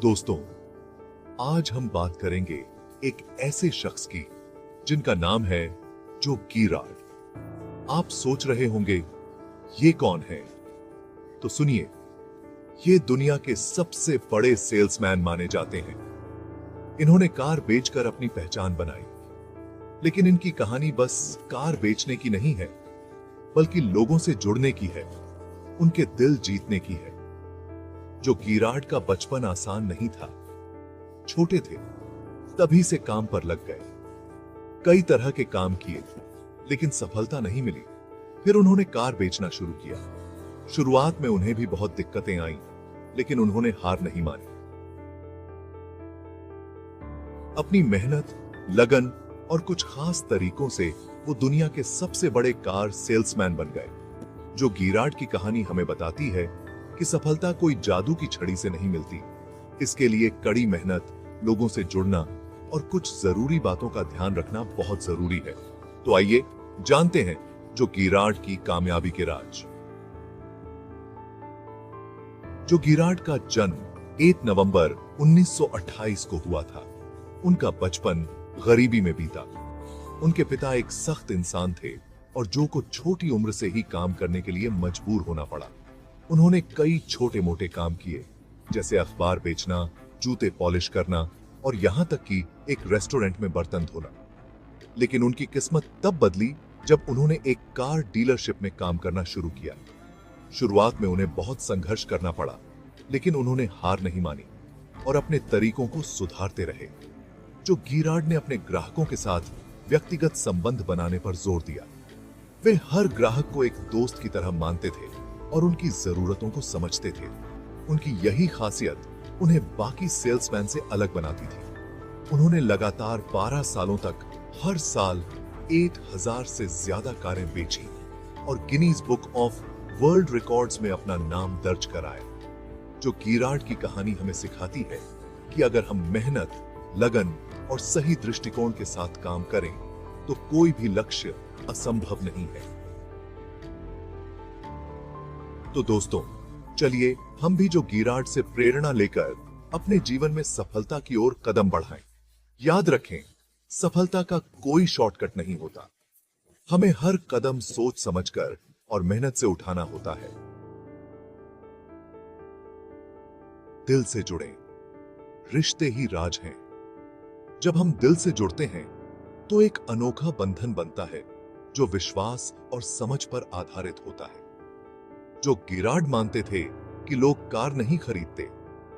दोस्तों, आज हम बात करेंगे एक ऐसे शख्स की जिनका नाम है जो गिराड। आप सोच रहे होंगे ये कौन है? तो सुनिए, ये दुनिया के सबसे बड़े सेल्समैन माने जाते हैं। इन्होंने कार बेचकर अपनी पहचान बनाई, लेकिन इनकी कहानी बस कार बेचने की नहीं है, बल्कि लोगों से जुड़ने की है, उनके दिल जीतने की है। जो गिराड का बचपन आसान नहीं था। छोटे थे तभी से काम पर लग गए, कई तरह के काम किए, लेकिन सफलता नहीं मिली। फिर उन्होंने कार बेचना शुरू किया। शुरुआत में उन्हें भी बहुत दिक्कतें आईं, लेकिन उन्होंने हार नहीं मानी। अपनी मेहनत, लगन और कुछ खास तरीकों से वो दुनिया के सबसे बड़े कार सेल्समैन बन गए। जो गिराड की कहानी हमें बताती है कि सफलता कोई जादू की छड़ी से नहीं मिलती। इसके लिए कड़ी मेहनत, लोगों से जुड़ना और कुछ जरूरी बातों का ध्यान रखना बहुत जरूरी है। तो आइए जानते हैं जो गिराड की कामयाबी के राज। जो गिराड का जन्म 8 नवंबर 1928 को हुआ था। उनका बचपन गरीबी में बीता। उनके पिता एक सख्त इंसान थे और जो को छोटी उम्र से ही काम करने के लिए मजबूर होना पड़ा। उन्होंने कई छोटे मोटे काम किए, जैसे अखबार बेचना, जूते पॉलिश करना और यहां तक कि एक रेस्टोरेंट में बर्तन धोना। लेकिन उनकी किस्मत तब बदली जब उन्होंने एक कार डीलरशिप में काम करना शुरू किया। शुरुआत में उन्हें बहुत संघर्ष करना पड़ा, लेकिन उन्होंने हार नहीं मानी और अपने तरीकों को सुधारते रहे। जो गिराड ने अपने ग्राहकों के साथ व्यक्तिगत संबंध बनाने पर जोर दिया। वे हर ग्राहक को एक दोस्त की तरह मानते थे और उनकी जरूरतों को समझते थे। उनकी यही खासियत उन्हें बाकी सेल्समैन से अलग बनाती थी। उन्होंने लगातार 12 सालों तक हर साल 1000 से ज्यादा कारें बेची और Guinness book of world records में अपना नाम दर्ज कराया। जो गिराड की कहानी हमें सिखाती है कि अगर हम मेहनत, लगन और सही दृष्टिकोण के साथ काम करें तो कोई भी लक्ष्य असंभव नहीं है। तो दोस्तों, चलिए हम भी जो गिराड से प्रेरणा लेकर अपने जीवन में सफलता की ओर कदम बढ़ाएं। याद रखें, सफलता का कोई शॉर्टकट नहीं होता। हमें हर कदम सोच समझकर और मेहनत से उठाना होता है। दिल से जुड़ें, रिश्ते ही राज हैं। जब हम दिल से जुड़ते हैं तो एक अनोखा बंधन बनता है जो विश्वास और समझ पर आधारित होता है। जो गिराड मानते थे कि लोग कार नहीं खरीदते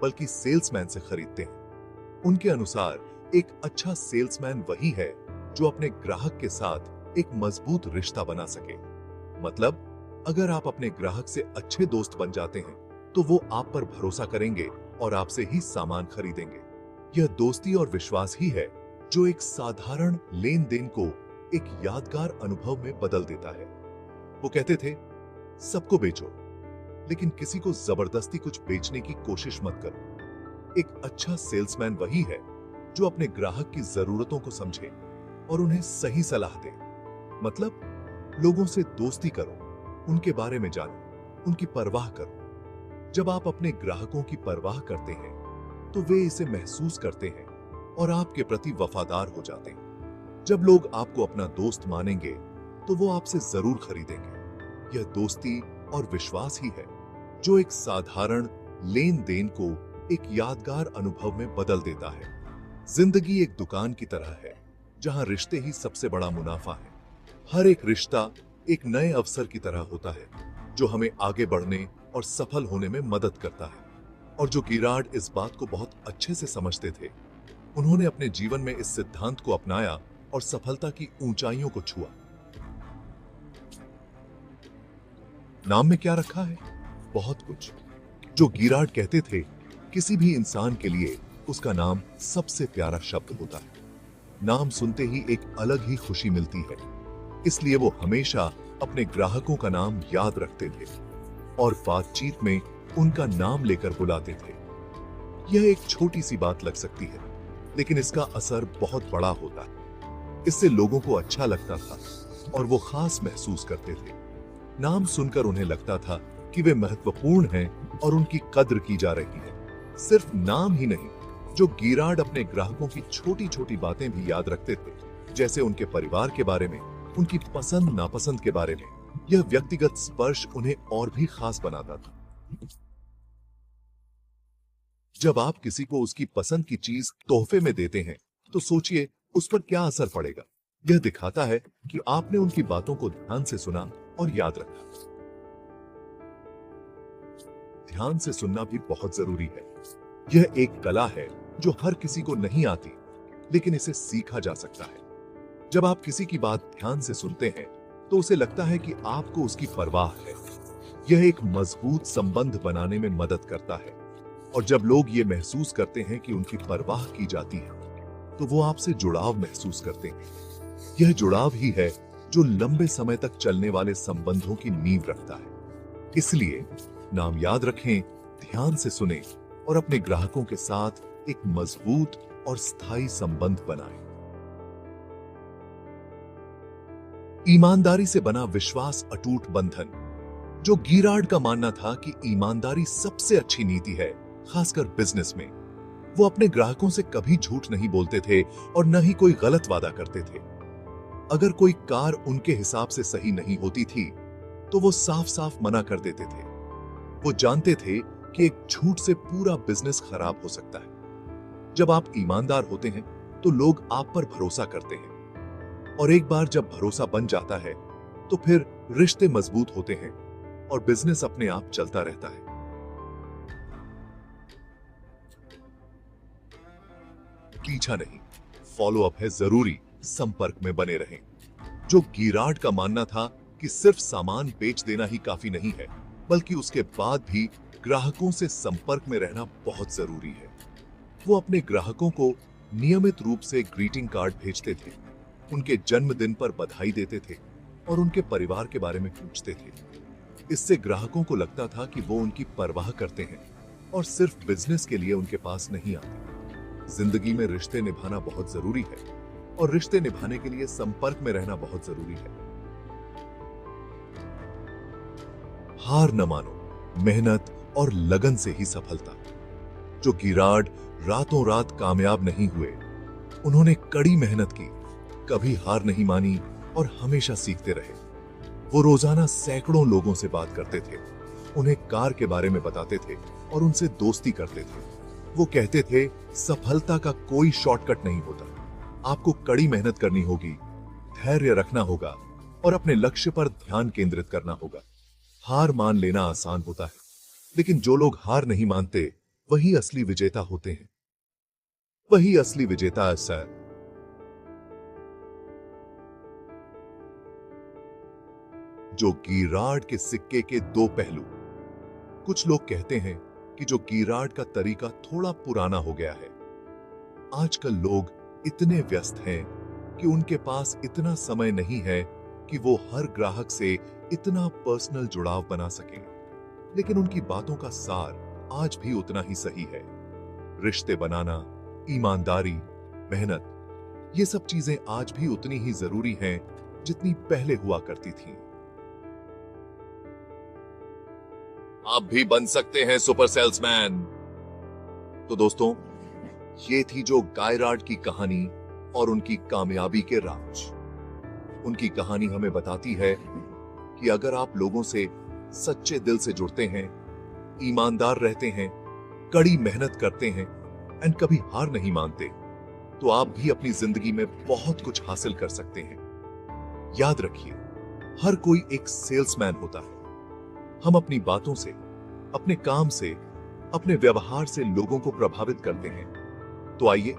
बल्कि सेल्समैन से खरीदते हैं। उनके अनुसार एक अच्छा सेल्समैन वही है जो अपने ग्राहक के साथ एक मजबूत रिश्ता बना सके। मतलब, अगर आप अपने ग्राहक से अच्छे दोस्त बन जाते हैं तो वो आप पर भरोसा करेंगे और आपसे ही सामान खरीदेंगे। यह दोस्ती और विश्वास ही है जो एक साधारण लेन देन को एक यादगार अनुभव में बदल देता है। वो कहते थे, सबको बेचो, लेकिन किसी को जबरदस्ती कुछ बेचने की कोशिश मत करो। एक अच्छा सेल्समैन वही है जो अपने ग्राहक की जरूरतों को समझे और उन्हें सही सलाह दे। मतलब, लोगों से दोस्ती करो, उनके बारे में जानो, उनकी परवाह करो। जब आप अपने ग्राहकों की परवाह करते हैं तो वे इसे महसूस करते हैं और आपके प्रति वफादार हो जाते हैं। जब लोग आपको अपना दोस्त मानेंगे तो वो आपसे जरूर खरीदेंगे। यह दोस्ती और विश्वास ही है जो एक साधारण लेन देन को एक यादगार अनुभव में बदल देता है। जिंदगी एक दुकान की तरह है जहां रिश्ते ही सबसे बड़ा मुनाफा है। हर एक रिश्ता एक नए अवसर की तरह होता है जो हमें आगे बढ़ने और सफल होने में मदद करता है। और जो गिराड इस बात को बहुत अच्छे से समझते थे, उन्होंने अपने जीवन में इस सिद्धांत को अपनाया और सफलता की ऊंचाइयों को छुआ। नाम में क्या रखा है? बहुत कुछ। जो गिराड कहते थे, किसी भी इंसान के लिए उसका नाम सबसे प्यारा शब्द होता है। नाम सुनते ही एक अलग ही खुशी मिलती है। इसलिए वो हमेशा अपने ग्राहकों का नाम याद रखते थे और बातचीत में उनका नाम लेकर बुलाते थे। यह एक छोटी सी बात लग सकती है, लेकिन इसका असर बहुत बड़ा होता है। इससे लोगों को अच्छा लगता था और वो खास महसूस करते थे। नाम सुनकर उन्हें लगता था कि वे महत्वपूर्ण हैं और उनकी कद्र की जा रही है। सिर्फ नाम ही नहीं, जो गिराड अपने ग्राहकों की छोटी छोटी बातें भी याद रखते थे, जैसे उनके परिवार के बारे में, उनकी पसंद नापसंद के बारे में। यह व्यक्तिगत स्पर्श उन्हें और भी खास बनाता था। जब आप किसी को उसकी पसंद की चीज तोहफे में देते हैं, तो सोचिए उस पर क्या असर पड़ेगा। यह दिखाता है कि आपने उनकी बातों को ध्यान से सुना और याद रखा। ध्यान से सुनना भी बहुत जरूरी है। यह एक कला है जो हर किसी को नहीं आती, लेकिन इसे सीखा जा सकता है। जब आप किसी की बात ध्यान से सुनते हैं, तो उसे लगता है कि आपको उसकी परवाह है। यह एक मजबूत संबंध बनाने में मदद करता है। और जब लोग ये महसूस करते हैं कि उनकी परवाह की जाती है, तो वो आपसे जुड़ाव महसूस करते हैं। यह जुड़ाव ही है जो लंबे समय तक चलने वाले संबंधों की नींव रखता है। इसलिए नाम याद रखें, ध्यान से सुनें और अपने ग्राहकों के साथ एक मजबूत और स्थायी संबंध बनाएं। ईमानदारी से बना विश्वास अटूट बंधन। जो गिराड का मानना था कि ईमानदारी सबसे अच्छी नीति है, खासकर बिजनेस में। वो अपने ग्राहकों से कभी झूठ नहीं बोलते थे और न ही कोई गलत वादा करते थे। अगर कोई कार उनके हिसाब से सही नहीं होती थी, तो वो साफ साफ मना कर देते थे। वो जानते थे कि एक झूठ से पूरा बिजनेस खराब हो सकता है। जब आप ईमानदार होते हैं, तो लोग आप पर भरोसा करते हैं। और एक बार जब भरोसा बन जाता है, तो फिर रिश्ते मजबूत होते हैं और बिजनेस अपने आप चलता रहता है। पीछा नहीं, फॉलो अप है जरूरी। संपर्क में बने रहें। जो गिराड का मानना था कि सिर्फ सामान बेच देना ही काफी नहीं है, बल्कि उसके बाद भी ग्राहकों से संपर्क में रहना बहुत जरूरी है। वो अपने ग्राहकों को नियमित रूप से ग्रीटिंग कार्ड भेजते थे, उनके जन्मदिन पर बधाई देते थे और उनके परिवार के बारे में पूछते थे। इससे ग्राहकों को लगता था कि वो उनकी परवाह करते हैं और सिर्फ बिजनेस के लिए उनके पास नहीं आते। जिंदगी में रिश्ते निभाना बहुत जरूरी है और रिश्ते निभाने के लिए संपर्क में रहना बहुत जरूरी है। हार न मानो, मेहनत और लगन से ही सफलता। जो गिराड रातों रात कामयाब नहीं हुए, उन्होंने कड़ी मेहनत की, कभी हार नहीं मानी और हमेशा सीखते रहे। वो रोजाना सैकड़ों लोगों से बात करते थे, उन्हें कार के बारे में बताते थे और उनसे दोस्ती करते थे। वो कहते थे, सफलता का कोई शॉर्टकट नहीं होता। आपको कड़ी मेहनत करनी होगी, धैर्य रखना होगा और अपने लक्ष्य पर ध्यान केंद्रित करना होगा। हार मान लेना आसान होता है, लेकिन जो लोग हार नहीं मानते, वही असली विजेता होते हैं। वही असली विजेता है सर। जो गिराड के सिक्के के दो पहलू। कुछ लोग कहते हैं कि जो गिराड का तरीका थोड़ा पुराना हो गया है। आजकल लोग इतने व्यस्त हैं कि उनके पास इतना समय नहीं है कि वो हर ग्राहक से इतना पर्सनल जुड़ाव बना सकें। लेकिन उनकी बातों का सार आज भी उतना ही सही है। रिश्ते बनाना, ईमानदारी, मेहनत, ये सब चीजें आज भी उतनी ही जरूरी हैं जितनी पहले हुआ करती थीं। आप भी बन सकते हैं सुपर सेल्समैन। तो दोस्तों, ये थी जो गिराड की कहानी और उनकी कामयाबी के राज। उनकी कहानी हमें बताती है कि अगर आप लोगों से सच्चे दिल से जुड़ते हैं, ईमानदार रहते हैं, कड़ी मेहनत करते हैं एंड कभी हार नहीं मानते, तो आप भी अपनी जिंदगी में बहुत कुछ हासिल कर सकते हैं। याद रखिए, हर कोई एक सेल्समैन होता है। हम अपनी बातों से, अपने काम से, अपने व्यवहार से लोगों को प्रभावित करते हैं। तो आइए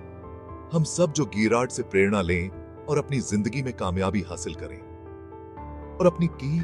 हम सब जो गिराड से प्रेरणा लें और अपनी जिंदगी में कामयाबी हासिल करें और अपनी की